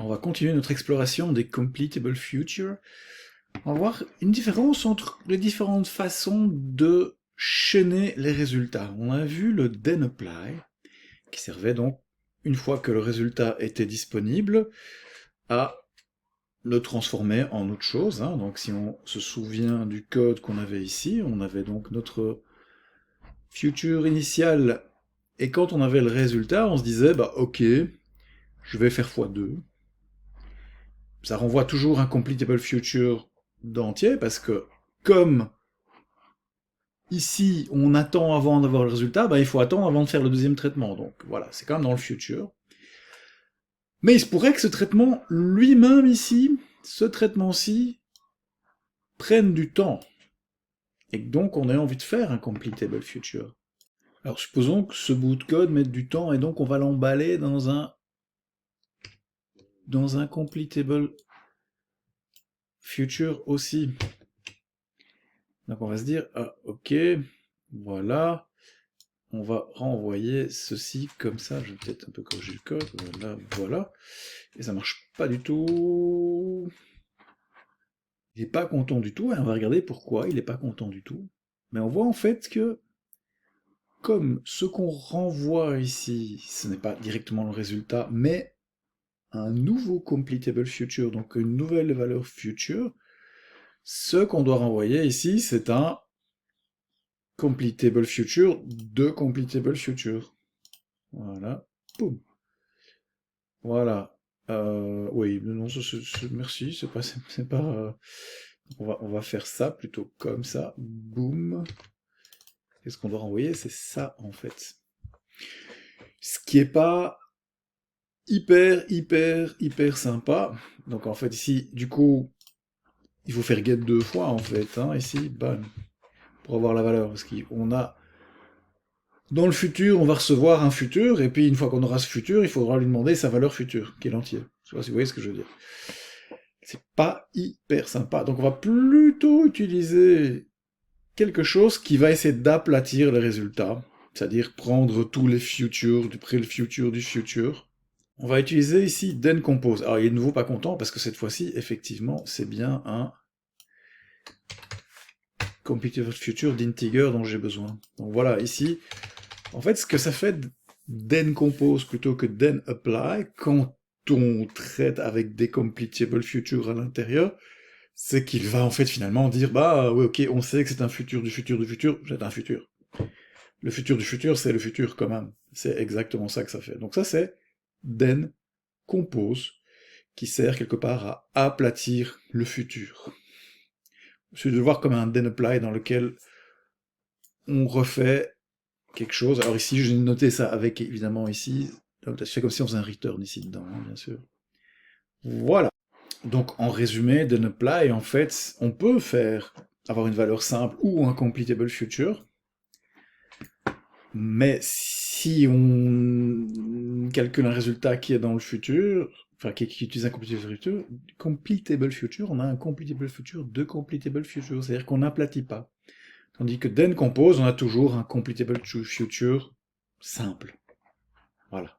on va continuer notre exploration des completable futures. On va voir une différence entre les différentes façons de chaîner les résultats. On a vu le then apply, qui servait donc, une fois que le résultat était disponible, à le transformer en autre chose. Donc si on se souvient du code qu'on avait ici, on avait donc notre future initial, et quand on avait le résultat, on se disait, bah ok, je vais faire x2. Ça renvoie toujours un completable future d'entier, parce que comme ici on attend avant d'avoir le résultat, bah, il faut attendre avant de faire le deuxième traitement. Donc voilà, c'est quand même dans le futur. Mais il se pourrait que ce traitement lui-même ici, ce traitement-ci, prenne du temps. Et que donc on ait envie de faire un completable future. Alors supposons que ce bout de code mette du temps, et donc on va l'emballer dans un completable future aussi. Donc on va se dire, ah ok, voilà, on va renvoyer ceci comme ça, je vais peut-être un peu corriger le code, voilà, voilà, et ça marche pas du tout. Il est pas content du tout, et on va regarder pourquoi il est pas content du tout. Mais on voit en fait que, comme ce qu'on renvoie ici, ce n'est pas directement le résultat, mais un nouveau completable future, donc une nouvelle valeur future, ce qu'on doit renvoyer ici, c'est un completable future de completable future. Voilà. Boum. Voilà. Oui, non, merci, c'est pas. On va faire ça plutôt comme ça. Boum. Qu'est-ce qu'on doit renvoyer? C'est ça en fait. Ce qui est pas hyper sympa. Donc en fait ici, du coup, il faut faire get deux fois en fait. Ici, bam, pour avoir la valeur, parce qu'on a dans le futur, on va recevoir un futur, et puis une fois qu'on aura ce futur, il faudra lui demander sa valeur future, qui est l'entier. Je sais pas si vous voyez ce que je veux dire. C'est pas hyper sympa. Donc on va plutôt utiliser quelque chose qui va essayer d'aplatir les résultats, c'est-à-dire prendre tous les futurs, le futur du futur. On va utiliser ici then compose. Alors il est de nouveau pas content, parce que cette fois-ci, effectivement, c'est bien un completable future d'integer dont j'ai besoin. Donc voilà, ici, en fait, ce que ça fait then compose plutôt que then apply, quand on traite avec des completable futures à l'intérieur, c'est qu'il va en fait finalement dire, bah oui ok, on sait que c'est un futur du futur du futur, j'ai un futur. Le futur du futur, c'est le futur quand même. C'est exactement ça que ça fait. Donc ça c'est then compose, qui sert quelque part à aplatir le futur. C'est de le voir comme un then apply dans lequel on refait quelque chose. Alors ici, j'ai noté ça avec, évidemment, ici, je fais comme si on faisait un return ici dedans, bien sûr. Voilà. Donc, en résumé, then apply, en fait, on peut avoir une valeur simple ou un completable future, mais si on calcule un résultat qui est dans le futur, enfin, qui utilise un completable future, on a un completable future de completable future, c'est-à-dire qu'on n'aplatit pas. Tandis que then compose, on a toujours un completable future simple. Voilà.